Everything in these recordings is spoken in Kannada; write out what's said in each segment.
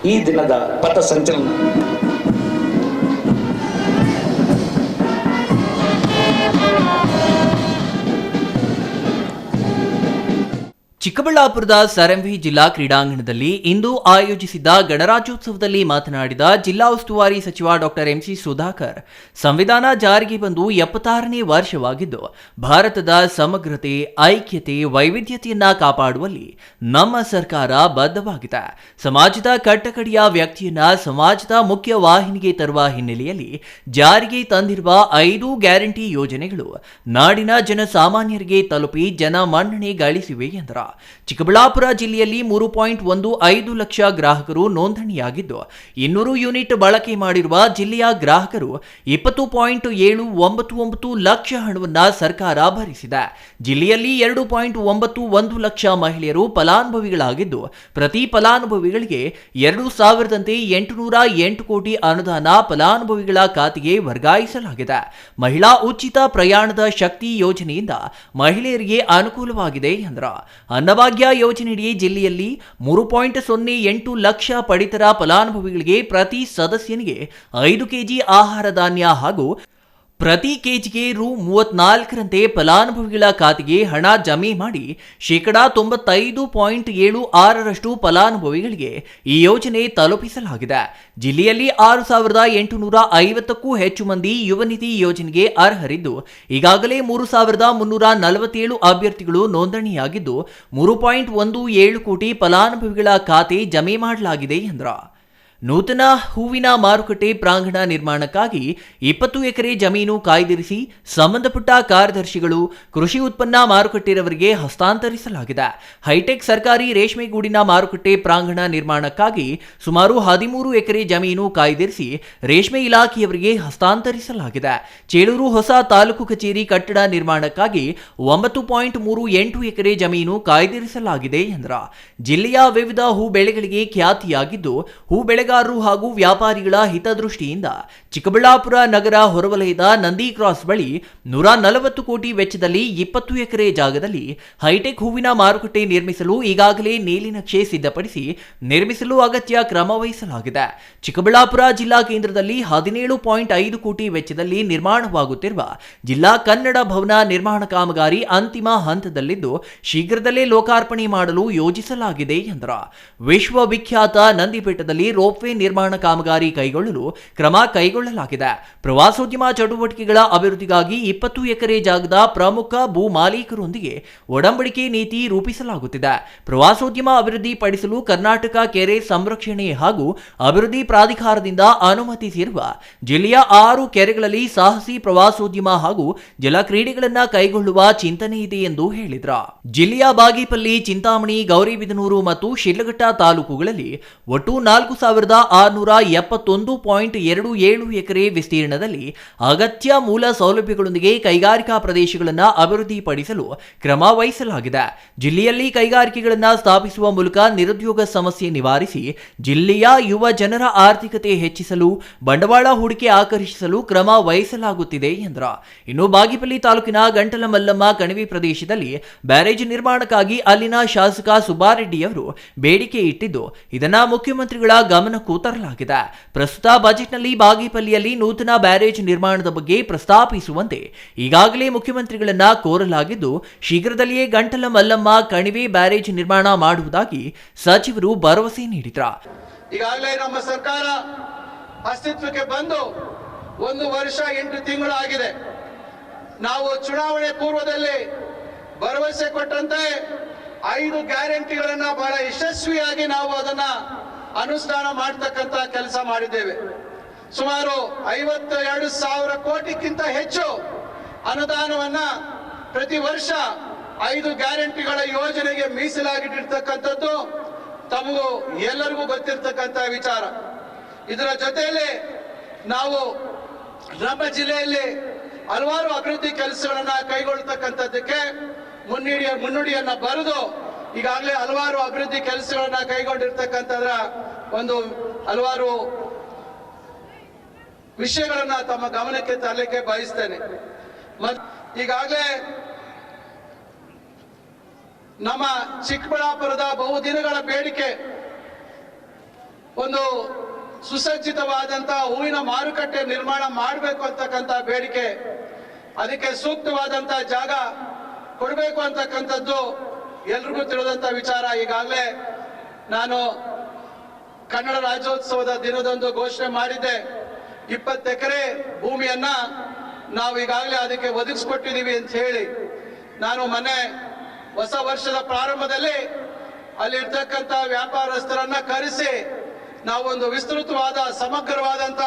ಈ ದಿನದ ಪಥಸಂಚಲನ ಚಿಕ್ಕಬಳ್ಳಾಪುರದ ಸರಂವಿ ಜಿಲ್ಲಾ ಕ್ರೀಡಾಂಗಣದಲ್ಲಿ ಇಂದು ಆಯೋಜಿಸಿದ್ದ ಗಣರಾಜ್ಯೋತ್ಸವದಲ್ಲಿ ಮಾತನಾಡಿದ ಜಿಲ್ಲಾ ಉಸ್ತುವಾರಿ ಸಚಿವ ಡಾಕ್ಟರ್ ಎಂಸಿ ಸುಧಾಕರ್, ಸಂವಿಧಾನ ಜಾರಿಗೆ ಬಂದು 76ನೇ ವರ್ಷವಾಗಿದ್ದು ಭಾರತದ ಸಮಗ್ರತೆ, ಐಕ್ಯತೆ, ವೈವಿಧ್ಯತೆಯನ್ನ ಕಾಪಾಡುವಲ್ಲಿ ನಮ್ಮ ಸರ್ಕಾರ ಬದ್ಧವಾಗಿದೆ. ಸಮಾಜದ ಕಟ್ಟಕಡೆಯ ವ್ಯಕ್ತಿಯನ್ನ ಸಮಾಜದ ಮುಖ್ಯ ವಾಹಿನಿಗೆ ತರುವ ಹಿನ್ನೆಲೆಯಲ್ಲಿ ಜಾರಿಗೆ ತಂದಿರುವ 5 ಗ್ಯಾರಂಟಿ ಯೋಜನೆಗಳು ನಾಡಿನ ಜನಸಾಮಾನ್ಯರಿಗೆ ತಲುಪಿ ಜನಮನ್ನಣೆ ಗಳಿಸಿವೆ ಎಂದರು. ಚಿಕ್ಕಬಳ್ಳಾಪುರ ಜಿಲ್ಲೆಯಲ್ಲಿ 3.15 ಲಕ್ಷ ಗ್ರಾಹಕರು ನೋಂದಣಿಯಾಗಿದ್ದು 200 ಯೂನಿಟ್ ಬಳಕೆ ಮಾಡಿರುವ ಜಿಲ್ಲೆಯ ಗ್ರಾಹಕರು 20.799 ಲಕ್ಷ ಹಣವನ್ನು ಸರ್ಕಾರ ಭರಿಸಿದೆ. ಜಿಲ್ಲೆಯಲ್ಲಿ 2.91 ಲಕ್ಷ ಮಹಿಳೆಯರು ಫಲಾನುಭವಿಗಳಾಗಿದ್ದು ಪ್ರತಿ ಫಲಾನುಭವಿಗಳಿಗೆ 2,808 ಕೋಟಿ ಅನುದಾನ ಫಲಾನುಭವಿಗಳ ಖಾತೆಗೆ ವರ್ಗಾಯಿಸಲಾಗಿದೆ. ಮಹಿಳಾ ಉಚಿತ ಪ್ರಯಾಣದ ಶಕ್ತಿ ಯೋಜನೆಯಿಂದ ಮಹಿಳೆಯರಿಗೆ ಅನುಕೂಲವಾಗಿದೆ ಎಂದರು. ಅನ್ನಭಾಗ್ಯ ಯೋಜನೆಯಡಿ ಜಿಲ್ಲೆಯಲ್ಲಿ 3.08 ಲಕ್ಷ ಪಡಿತರ ಫಲಾನುಭವಿಗಳಿಗೆ ಪ್ರತಿ ಸದಸ್ಯನಿಗೆ 5 ಕೆಜಿ ಆಹಾರ ಧಾನ್ಯ ಹಾಗೂ ಪ್ರತಿ ಕೆಜಿಗೆ ರು 34ರಂತೆ ಫಲಾನುಭವಿಗಳ ಖಾತೆಗೆ ಹಣ ಜಮೆ ಮಾಡಿ 95.76% ಫಲಾನುಭವಿಗಳಿಗೆ ಈ ಯೋಜನೆ ತಲುಪಿಸಲಾಗಿದೆ. ಜಿಲ್ಲೆಯಲ್ಲಿ 6,850ಕ್ಕೂ ಹೆಚ್ಚು ಮಂದಿ ಯುವ ನಿಧಿ ಯೋಜನೆಗೆ ಅರ್ಹರಿದ್ದು ಈಗಾಗಲೇ 3,347 ಅಭ್ಯರ್ಥಿಗಳು ನೋಂದಣಿಯಾಗಿದ್ದು 3.17 ಕೋಟಿ ಫಲಾನುಭವಿಗಳ ಖಾತೆ ಜಮೆ ಮಾಡಲಾಗಿದೆ ಎಂದರು. ನೂತನ ಹೂವಿನ ಮಾರುಕಟ್ಟೆ ಪ್ರಾಂಗಣ ನಿರ್ಮಾಣಕ್ಕಾಗಿ 20 ಎಕರೆ ಜಮೀನು ಕಾಯ್ದಿರಿಸಿ ಸಂಬಂಧಪಟ್ಟ ಕಾರ್ಯದರ್ಶಿಗಳು, ಕೃಷಿ ಉತ್ಪನ್ನ ಮಾರುಕಟ್ಟೆಯವರಿಗೆ ಹಸ್ತಾಂತರಿಸಲಾಗಿದೆ. ಹೈಟೆಕ್ ಸರ್ಕಾರಿ ರೇಷ್ಮೆಗೂಡಿನ ಮಾರುಕಟ್ಟೆ ಪ್ರಾಂಗಣ ನಿರ್ಮಾಣಕ್ಕಾಗಿ ಸುಮಾರು 13 ಎಕರೆ ಜಮೀನು ಕಾಯ್ದಿರಿಸಿ ರೇಷ್ಮೆ ಇಲಾಖೆಯವರಿಗೆ ಹಸ್ತಾಂತರಿಸಲಾಗಿದೆ. ಚೇಳೂರು ಹೊಸ ತಾಲೂಕು ಕಚೇರಿ ಕಟ್ಟಡ ನಿರ್ಮಾಣಕ್ಕಾಗಿ 9.38 ಎಕರೆ ಜಮೀನು ಕಾಯ್ದಿರಿಸಲಾಗಿದೆ ಎಂದರು. ಜಿಲ್ಲೆಯ ವಿವಿಧ ಹೂ ಬೆಳೆಗಳಿಗೆ ಖ್ಯಾತಿಯಾಗಿದ್ದು ಹೂ ಬೆಳೆಗಾರರು ಹಾಗೂ ವ್ಯಾಪಾರಿಗಳ ಹಿತದೃಷ್ಟಿಯಿಂದ ಚಿಕ್ಕಬಳ್ಳಾಪುರ ನಗರ ಹೊರವಲಯದ ನಂದಿ ಕ್ರಾಸ್ ಬಳಿ 140 ಕೋಟಿ ವೆಚ್ಚದಲ್ಲಿ 20 ಎಕರೆ ಜಾಗದಲ್ಲಿ ಹೈಟೆಕ್ ಹೂವಿನ ಮಾರುಕಟ್ಟೆ ನಿರ್ಮಿಸಲು ಈಗಾಗಲೇ ನೀಲಿನಕ್ಷೆ ಸಿದ್ಧಪಡಿಸಿ ನಿರ್ಮಿಸಲು ಅಗತ್ಯ ಕ್ರಮ ವಹಿಸಲಾಗಿದೆ. ಚಿಕ್ಕಬಳ್ಳಾಪುರ ಜಿಲ್ಲಾ ಕೇಂದ್ರದಲ್ಲಿ 17.5 ಕೋಟಿ ವೆಚ್ಚದಲ್ಲಿ ನಿರ್ಮಾಣವಾಗುತ್ತಿರುವ ಜಿಲ್ಲಾ ಕನ್ನಡ ಭವನ ನಿರ್ಮಾಣ ಕಾಮಗಾರಿ ಅಂತಿಮ ಹಂತದಲ್ಲಿದ್ದು ಶೀಘ್ರದಲ್ಲೇ ಲೋಕಾರ್ಪಣೆ ಮಾಡಲು ಯೋಜಿಸಲಾಗಿದೆ ಎಂದರು. ವಿಶ್ವವಿಖ್ಯಾತ ನಂದಿಬೆಟ್ಟದಲ್ಲಿ ರೋಪ್ವೇ ನಿರ್ಮಾಣ ಕಾಮಗಾರಿ ಕೈಗೊಳ್ಳಲು ಕ್ರಮ ಕೈಗೊಳ್ಳಲಾಗಿದೆ. ಪ್ರವಾಸೋದ್ಯಮ ಚಟುವಟಿಕೆಗಳ ಅಭಿವೃದ್ಧಿಗಾಗಿ 20 ಎಕರೆ ಜಾಗದ ಪ್ರಮುಖ ಭೂ ಮಾಲೀಕರೊಂದಿಗೆ ಒಡಂಬಡಿಕೆ ನೀತಿ ರೂಪಿಸಲಾಗುತ್ತಿದೆ. ಪ್ರವಾಸೋದ್ಯಮ ಅಭಿವೃದ್ಧಿ ಪಡಿಸಲು ಕರ್ನಾಟಕ ಕೆರೆ ಸಂರಕ್ಷಣೆ ಹಾಗೂ ಅಭಿವೃದ್ಧಿ ಪ್ರಾಧಿಕಾರದಿಂದ ಅನುಮತಿಸಿರುವ ಜಿಲ್ಲೆಯ 6 ಕೆರೆಗಳಲ್ಲಿ ಸಾಹಸಿ ಪ್ರವಾಸೋದ್ಯಮ ಹಾಗೂ ಜಲ ಕ್ರೀಡೆಗಳನ್ನು ಕೈಗೊಳ್ಳುವ ಚಿಂತನೆ ಇದೆ ಎಂದು ಹೇಳಿದರು. ಜಿಲ್ಲೆಯ ಬಾಗೇಪಲ್ಲಿ, ಚಿಂತಾಮಣಿ, ಗೌರಿಬಿದನೂರು ಮತ್ತು ಶಿಡ್ಲಘಟ್ಟ ತಾಲೂಕುಗಳಲ್ಲಿ ಒಟ್ಟು 4,671.27 ಎಕರೆ ವಿಸ್ತೀರ್ಣದಲ್ಲಿ ಅಗತ್ಯ ಮೂಲ ಸೌಲಭ್ಯಗಳೊಂದಿಗೆ ಕೈಗಾರಿಕಾ ಪ್ರದೇಶಗಳನ್ನು ಅಭಿವೃದ್ಧಿಪಡಿಸಲು ಕ್ರಮ ವಹಿಸಲಾಗಿದೆ. ಜಿಲ್ಲೆಯಲ್ಲಿ ಕೈಗಾರಿಕೆಗಳನ್ನು ಸ್ಥಾಪಿಸುವ ಮೂಲಕ ನಿರುದ್ಯೋಗ ಸಮಸ್ಯೆ ನಿವಾರಿಸಿ ಜಿಲ್ಲೆಯ ಯುವ ಜನರ ಆರ್ಥಿಕತೆ ಹೆಚ್ಚಿಸಲು, ಬಂಡವಾಳ ಹೂಡಿಕೆ ಆಕರ್ಷಿಸಲು ಕ್ರಮ ವಹಿಸಲಾಗುತ್ತಿದೆ ಎಂದರು. ಇನ್ನು ಬಾಗೇಪಲ್ಲಿ ತಾಲೂಕಿನ ಗಂಟಲ ಮಲ್ಲಮ್ಮ ಕಣಿವೆ ಪ್ರದೇಶದಲ್ಲಿ ಬ್ಯಾರೇಜ್ ನಿರ್ಮಾಣಕ್ಕಾಗಿ ಅಲ್ಲಿನ ಶಾಸಕ ಸುಬ್ಬಾರೆಡ್ಡಿಯವರು ಬೇಡಿಕೆ ಇಟ್ಟಿದ್ದು ಇದನ್ನ ಮುಖ್ಯಮಂತ್ರಿಗಳ ಗಮನಕ್ಕೂ ತರಲಾಗಿದೆ. ಪ್ರಸ್ತುತ ಬಜೆಟ್ನಲ್ಲಿ ಬಾಗೇಪಲ್ಲಿಯಲ್ಲಿ ನೂತನ ಬ್ಯಾರೇಜ್ ನಿರ್ಮಾಣದ ಬಗ್ಗೆ ಪ್ರಸ್ತಾಪಿಸುವಂತೆ ಈಗಾಗಲೇ ಮುಖ್ಯಮಂತ್ರಿಗಳನ್ನ ಕೋರಲಾಗಿದ್ದು ಶೀಘ್ರದಲ್ಲಿಯೇ ಗಂಟಲ ಮಲ್ಲಮ್ಮ ಕಣಿವೆ ಬ್ಯಾರೇಜ್ ನಿರ್ಮಾಣ ಮಾಡುವುದಾಗಿ ಸಚಿವರು ಭರವಸೆ ನೀಡಿದರು. ಈಗಾಗಲೇ ನಮ್ಮ ಸರ್ಕಾರ ಅಸ್ತಿತ್ವಕ್ಕೆ ಬಂದು 1 ವರ್ಷ 8 ತಿಂಗಳು ಆಗಿದೆ. ನಾವು ಚುನಾವಣೆ ಪೂರ್ವದಲ್ಲಿ ಭರವಸೆ ಕೊಟ್ಟಂತೆ 5 ಗ್ಯಾರಂಟಿಗಳನ್ನ ಬಹಳ ಯಶಸ್ವಿಯಾಗಿ ನಾವು ಅದನ್ನ ಅನುಷ್ಠಾನ ಮಾಡತಕ್ಕಂತ ಕೆಲಸ ಮಾಡಿದ್ದೇವೆ. ಸುಮಾರು 52,000 ಕೋಟಿಗಿಂತ ಹೆಚ್ಚು ಅನುದಾನವನ್ನ ಪ್ರತಿ ವರ್ಷ 5 ಗ್ಯಾರಂಟಿಗಳ ಯೋಜನೆಗೆ ಮೀಸಲಾಗಿಟ್ಟಿರ್ತಕ್ಕಂಥದ್ದು ತಮಗೂ ಎಲ್ಲರಿಗೂ ಗೊತ್ತಿರ್ತಕ್ಕಂಥ ವಿಚಾರ. ಇದರ ಜೊತೆಯಲ್ಲಿ ನಾವು ನಮ್ಮ ಜಿಲ್ಲೆಯಲ್ಲಿ ಹಲವಾರು ಅಭಿವೃದ್ಧಿ ಕೆಲಸಗಳನ್ನ ಕೈಗೊಳ್ಳತಕ್ಕಂಥದ್ದಕ್ಕೆ ಮುನ್ನುಡಿಯನ್ನ ಬರೆದು ಈಗಾಗಲೇ ಹಲವಾರು ಅಭಿವೃದ್ಧಿ ಕೆಲಸಗಳನ್ನ ಕೈಗೊಂಡಿರ್ತಕ್ಕಂಥದ್ರ ಒಂದು ಹಲವಾರು ವಿಷಯಗಳನ್ನ ತಮ್ಮ ಗಮನಕ್ಕೆ ತರಲಿಕ್ಕೆ ಬಯಸ್ತೇನೆ. ಈಗಾಗಲೇ ನಮ್ಮ ಚಿಕ್ಕಬಳ್ಳಾಪುರದ ಬಹುದಿನಗಳ ಬೇಡಿಕೆ ಒಂದು ಸುಸಜ್ಜಿತವಾದಂತಹ ಹೂವಿನ ಮಾರುಕಟ್ಟೆ ನಿರ್ಮಾಣ ಮಾಡಬೇಕು ಅಂತಕ್ಕಂಥ ಬೇಡಿಕೆ, ಅದಕ್ಕೆ ಸೂಕ್ತವಾದಂತಹ ಜಾಗ ಕೊಡಬೇಕು ಅಂತಕ್ಕಂಥದ್ದು ಎಲ್ರಿಗೂ ತಿಳಿದಂತ ವಿಚಾರ. ಈಗಾಗಲೇ ನಾನು ಕನ್ನಡ ರಾಜ್ಯೋತ್ಸವದ ದಿನದಂದು ಘೋಷಣೆ ಮಾಡಿದ್ದೆ, 20 ಎಕರೆ ಭೂಮಿಯನ್ನ ನಾವು ಈಗಾಗಲೇ ಅದಕ್ಕೆ ಒದಗಿಸ್ಕೊಟ್ಟಿದೀವಿ ಅಂತ ಹೇಳಿ. ನಾನು ಮೊನ್ನೆ ಹೊಸ ವರ್ಷದ ಪ್ರಾರಂಭದಲ್ಲಿ ಅಲ್ಲಿರ್ತಕ್ಕಂಥ ವ್ಯಾಪಾರಸ್ಥರನ್ನ ಕರೆಸಿ ನಾವೊಂದು ವಿಸ್ತೃತವಾದ ಸಮಗ್ರವಾದಂತ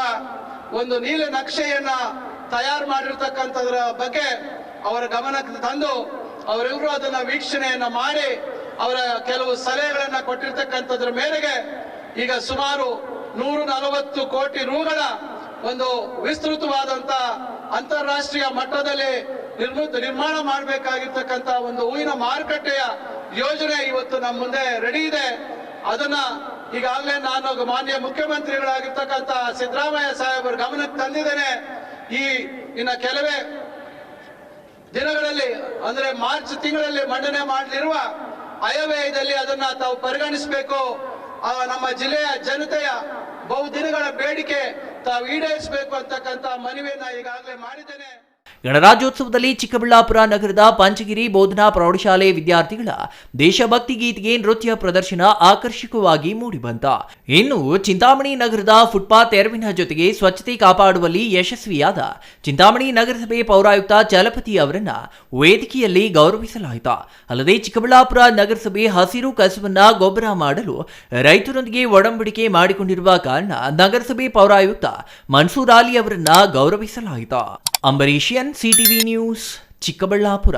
ಒಂದು ನೀಲ ನಕ್ಷೆಯನ್ನ ತಯಾರು ಮಾಡಿರ್ತಕ್ಕಂಥದ್ರ ಬಗ್ಗೆ ಅವರ ಗಮನಕ್ಕೆ ತಂದು ಅವರೆಲ್ಲರೂ ಅದನ್ನ ವೀಕ್ಷಣೆಯನ್ನ ಮಾಡಿ ಅವರ ಕೆಲವು ಸಲಹೆಗಳನ್ನ ಕೊಟ್ಟಿರ್ತಕ್ಕಂಥದ್ರ ಮೇರೆಗೆ ಈಗ ಸುಮಾರು 140 ಕೋಟಿ ರೂಗಳ ಒಂದು ವಿಸ್ತೃತವಾದಂತ ಅಂತಾರಾಷ್ಟ್ರೀಯ ಮಟ್ಟದಲ್ಲಿ ನಿರ್ಮಾಣ ಮಾಡಬೇಕಾಗಿರ್ತಕ್ಕಂಥ ಒಂದು ಹೂವಿನ ಮಾರುಕಟ್ಟೆಯ ಯೋಜನೆ ಇವತ್ತು ನಮ್ಮ ಮುಂದೆ ರೆಡಿ ಇದೆ. ಅದನ್ನ ಈಗಾಗಲೇ ನಾನು ಮಾನ್ಯ ಮುಖ್ಯಮಂತ್ರಿಗಳಾಗಿರ್ತಕ್ಕಂಥ ಸಿದ್ದರಾಮಯ್ಯ ಸಾಹೇಬರ ಗಮನಕ್ಕೆ ತಂದಿದ್ದೇನೆ. ಇನ್ನ ಕೆಲವೇ ದಿನಗಳಲ್ಲಿ ಅಂದ್ರೆ ಮಾರ್ಚ್ ತಿಂಗಳಲ್ಲಿ ಮಂಡನೆ ಮಾಡಲಿರುವ ಆಯವ್ಯಯದಲ್ಲಿ ಅದನ್ನ ತಾವು ಪರಿಗಣಿಸಬೇಕು. ನಮ್ಮ ಜಿಲ್ಲೆಯ ಜನತೆಯ ಬಹುದಿನಗಳ ಬೇಡಿಕೆ ತಾವು ಈಡೇರಿಸಬೇಕು ಅಂತಕ್ಕಂಥ ಮನವಿಯನ್ನ ಈಗಾಗಲೇ ಮಾಡಿದ್ದೇನೆ. ಗಣರಾಜ್ಯೋತ್ಸವದಲ್ಲಿ ಚಿಕ್ಕಬಳ್ಳಾಪುರ ನಗರದ ಪಂಚಗಿರಿ ಬೋಧನಾ ಪ್ರೌಢಶಾಲೆ ವಿದ್ಯಾರ್ಥಿಗಳ ದೇಶಭಕ್ತಿ ಗೀತೆಗೆ ನೃತ್ಯ ಪ್ರದರ್ಶನ ಆಕರ್ಷಕವಾಗಿ ಮೂಡಿಬಂತ. ಇನ್ನು ಚಿಂತಾಮಣಿ ನಗರದ ಫುಟ್ಪಾತ್ ತೆರವಿನ ಜೊತೆಗೆ ಸ್ವಚ್ಛತೆ ಕಾಪಾಡುವಲ್ಲಿ ಯಶಸ್ವಿಯಾದ ಚಿಂತಾಮಣಿ ನಗರಸಭೆ ಪೌರಾಯುಕ್ತ ಚಲಪತಿ ಅವರನ್ನ ವೇದಿಕೆಯಲ್ಲಿ ಗೌರವಿಸಲಾಯಿತು. ಅಲ್ಲದೆ ಚಿಕ್ಕಬಳ್ಳಾಪುರ ನಗರಸಭೆ ಹಸಿರು ಕಸವನ್ನ ಗೊಬ್ಬರ ಮಾಡಲು ರೈತರೊಂದಿಗೆ ಒಡಂಬಡಿಕೆ ಮಾಡಿಕೊಂಡಿರುವ ಕಾರಣ ನಗರಸಭೆ ಪೌರಾಯುಕ್ತ ಮನ್ಸೂರ್ ಅಲಿ ಅವರನ್ನ ಗೌರವಿಸಲಾಯಿತು. ಅಂಬರೀಷಿಯನ್, ಸಿಟಿವಿ ನ್ಯೂಸ್, ಚಿಕ್ಕಬಳ್ಳಾಪುರ.